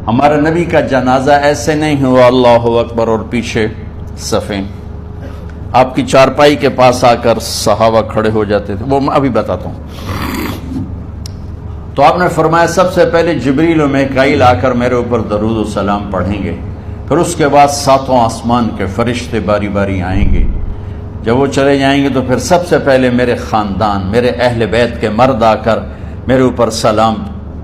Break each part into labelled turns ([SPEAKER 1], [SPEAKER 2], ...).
[SPEAKER 1] ہمارے نبی کا جنازہ ایسے نہیں ہوا اللہ اکبر اور پیچھے صفیں، آپ کی چارپائی کے پاس آ کر صحابہ کھڑے ہو جاتے تھے، وہ میں ابھی بتاتا ہوں۔ تو آپ نے فرمایا سب سے پہلے جبریل و میکائیل آ کر میرے اوپر درود و سلام پڑھیں گے، پھر اس کے بعد ساتوں آسمان کے فرشتے باری باری آئیں گے۔ جب وہ چلے جائیں گے تو پھر سب سے پہلے میرے خاندان، میرے اہل بیت کے مرد آ کر میرے اوپر سلام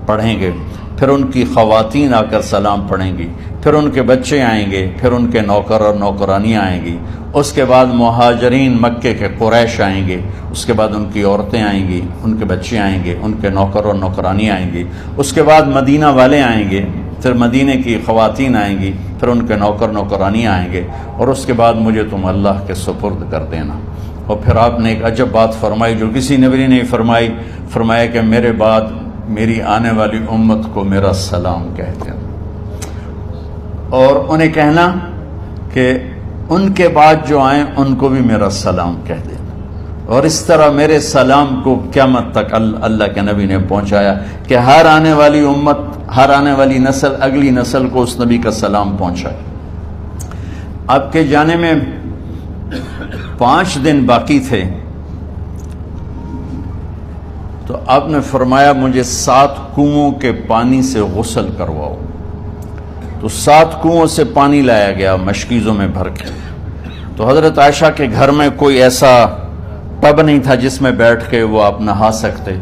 [SPEAKER 1] پڑھیں گے، پھر ان کی خواتین آ کر سلام پڑھیں گی، پھر ان کے بچے آئیں گے، پھر ان کے نوکر اور نوکرانی آئیں گی، اس کے بعد مہاجرین مکے کے قریش آئیں گے، اس کے بعد ان کی عورتیں آئیں گی، ان کے بچے آئیں گے، ان کے نوکر اور نوکرانی آئیں گی، اس کے بعد مدینہ والے آئیں گے، پھر مدینے کی خواتین آئیں گی، پھر ان کے نوکر نوکرانی آئیں گے، اور اس کے بعد مجھے تم اللہ کے سپرد کر دینا۔ اور پھر آپ نے ایک عجب بات فرمائی جو کسی نبی نے نہیں فرمائی، فرمایا کہ میرے بعد میری آنے والی امت کو میرا سلام کہہ دینا، اور انہیں کہنا کہ ان کے بعد جو آئیں ان کو بھی میرا سلام کہہ دینا۔ اور اس طرح میرے سلام کو قیامت تک اللہ کے نبی نے پہنچایا کہ ہر آنے والی امت، ہر آنے والی نسل، اگلی نسل کو اس نبی کا سلام پہنچائے۔ آپ کے جانے میں 5 دن باقی تھے، تو آپ نے فرمایا مجھے 7 کنوؤں کے پانی سے غسل کرواؤ۔ تو 7 کنوؤں سے پانی لایا گیا مشکیزوں میں بھر کے۔ تو حضرت عائشہ کے گھر میں کوئی ایسا ٹب نہیں تھا جس میں بیٹھ کے وہ آپ نہا سکتے،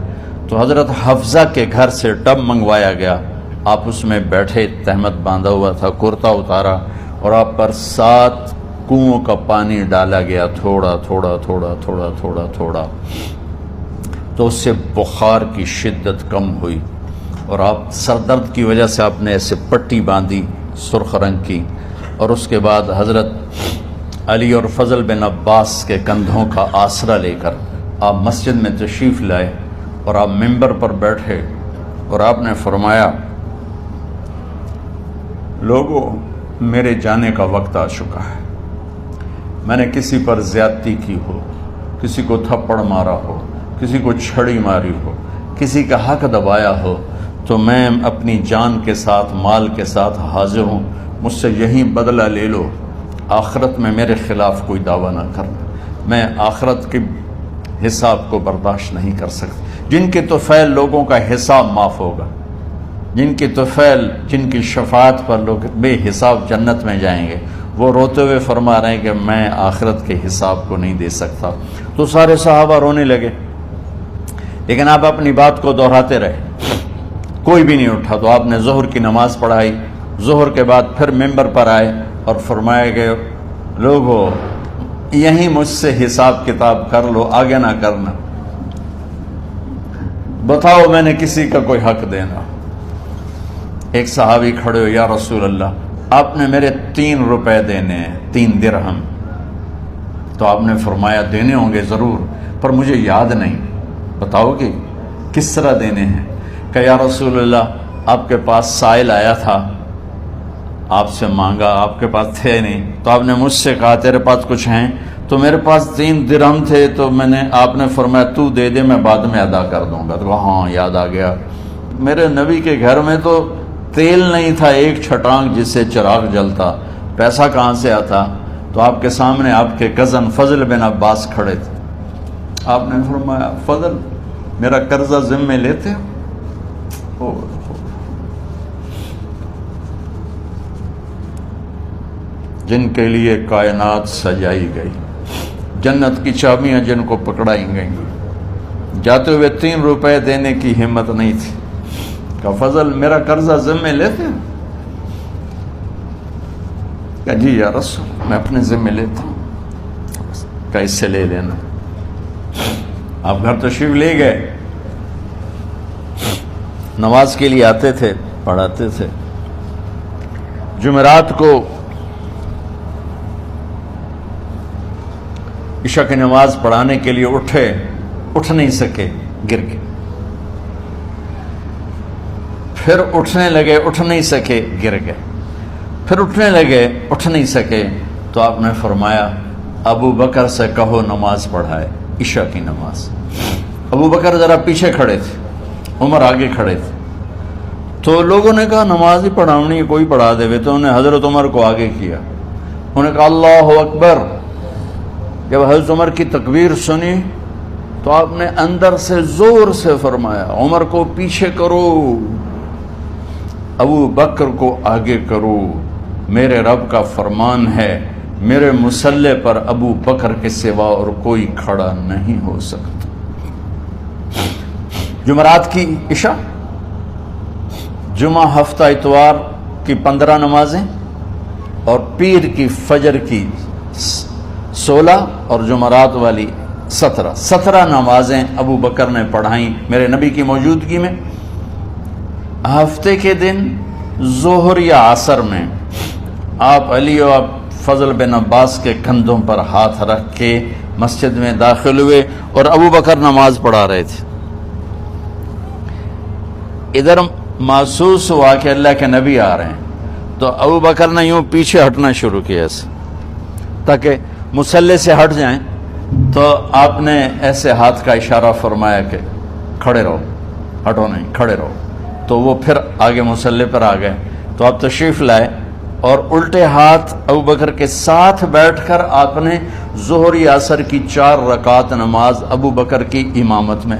[SPEAKER 1] تو حضرت حفصہ کے گھر سے ٹب منگوایا گیا، آپ اس میں بیٹھے، تہمت باندھا ہوا تھا، کرتا اتارا، اور آپ پر 7 کنوؤں کا پانی ڈالا گیا، تھوڑا تھوڑا تھوڑا تھوڑا تھوڑا تھوڑا، تو اس سے بخار کی شدت کم ہوئی، اور آپ سر درد کی وجہ سے آپ نے ایسے پٹی باندھی سرخ رنگ کی، اور اس کے بعد حضرت علی اور فضل بن عباس کے کندھوں کا آسرا لے کر آپ مسجد میں تشریف لائے، اور آپ ممبر پر بیٹھے، اور آپ نے فرمایا لوگوں میرے جانے کا وقت آ چکا ہے، میں نے کسی پر زیادتی کی ہو، کسی کو تھپڑ مارا ہو، کسی کو چھڑی ماری ہو، کسی کا حق دبایا ہو، تو میں اپنی جان کے ساتھ، مال کے ساتھ حاضر ہوں، مجھ سے یہیں بدلہ لے لو، آخرت میں میرے خلاف کوئی دعویٰ نہ کرنا، میں آخرت کے حساب کو برداشت نہیں کر سکتا۔ جن کے طفیل لوگوں کا حساب معاف ہوگا، جن کی طفیل، جن کی شفاعت پر لوگ بے حساب جنت میں جائیں گے، وہ روتے ہوئے فرما رہے ہیں کہ میں آخرت کے حساب کو نہیں دے سکتا۔ تو سارے صحابہ رونے لگے، لیکن آپ اپنی بات کو دہراتے رہے، کوئی بھی نہیں اٹھا۔ تو آپ نے ظہر کی نماز پڑھائی، ظہر کے بعد پھر ممبر پر آئے اور فرمایا کہ لوگو یہیں مجھ سے حساب کتاب کر لو، آگے نہ کرنا، بتاؤ میں نے کسی کا کوئی حق دینا۔ ایک صحابی کھڑے ہو، یا رسول اللہ آپ نے میرے 3 روپے دینے ہیں، 3 درہم۔ تو آپ نے فرمایا دینے ہوں گے ضرور، پر مجھے یاد نہیں، بتاؤ گے کس طرح دینے ہیں؟ کہ یا رسول اللہ آپ کے پاس سائل آیا تھا، آپ سے مانگا، آپ کے پاس تھے نہیں، تو آپ نے مجھ سے کہا تیرے پاس کچھ ہیں؟ تو میرے پاس 3 درہم تھے، تو آپ نے فرمایا تو دے دے، میں بعد میں ادا کر دوں گا۔ تو ہاں یاد آ گیا، میرے نبی کے گھر میں تو تیل نہیں تھا ایک چھٹانگ جس سے چراغ جلتا، پیسہ کہاں سے آتا؟ تو آپ کے سامنے آپ کے کزن فضل بن عباس کھڑے تھے، آپ نے فرمایا فضل میرا قرضہ ذمے لیتے ہو؟ جن کے لیے کائنات سجائی گئی، جنت کی چابیاں جن کو پکڑائی گئیں، جاتے ہوئے 3 روپے دینے کی ہمت نہیں تھی، کہ فضل میرا قرضہ ذمے لیتے ہیں؟ کہ جی یا رسول میں اپنے ذمے لیتا ہوں۔ کہ اس سے لے لینا۔ آپ گھر تشریف لے گئے، نماز کے لیے آتے تھے، پڑھاتے تھے۔ جمعرات کو عشاء کی نماز پڑھانے کے لیے اٹھ نہیں سکے، گر گئے، پھر اٹھنے لگے، اٹھ نہیں سکے، گر گئے، پھر اٹھنے لگے، اٹھ نہیں سکے، تو آپ نے فرمایا ابو بکر سے کہو نماز پڑھائے، عشاء کی نماز۔ ابو بکر ذرا پیچھے کھڑے تھے، عمر آگے کھڑے تھے، تو لوگوں نے کہا نماز ہی پڑھاونی ہے، کوئی پڑھا دے. تو انہوں نے حضرت عمر کو آگے کیا. انہوں نے کہا اللہ اکبر. جب حضرت عمر کی تکبیر سنی تو آپ نے اندر سے زور سے فرمایا عمر کو پیچھے کرو، ابو بکر کو آگے کرو. میرے رب کا فرمان ہے میرے مصلی پر ابو بکر کے سوا اور کوئی کھڑا نہیں ہو سکتا. جمعرات کی عشاء، جمعہ ہفتہ اتوار کی 15 نمازیں اور پیر کی فجر کی 16 اور جمعرات والی 17 نمازیں ابو بکر نے پڑھائیں میرے نبی کی موجودگی میں. ہفتے کے دن ظہر یا عصر میں آپ علی و فضل بن عباس کے کندھوں پر ہاتھ رکھ کے مسجد میں داخل ہوئے اور ابو بکر نماز پڑھا رہے تھے. ادھر محسوس ہوا کہ اللہ کے نبی آ رہے ہیں تو ابو بکر نے یوں پیچھے ہٹنا شروع کیا ایسے تاکہ مصلی سے ہٹ جائیں. تو آپ نے ایسے ہاتھ کا اشارہ فرمایا کہ کھڑے رہو، ہٹو نہیں، کھڑے رہو. تو وہ پھر آگے مصلی پر آ گئے. تو آپ تشریف لائے اور الٹے ہاتھ ابو بکر کے ساتھ بیٹھ کر آپ نے ظہر یا عصر کی 4 رکعت نماز ابو بکر کی امامت میں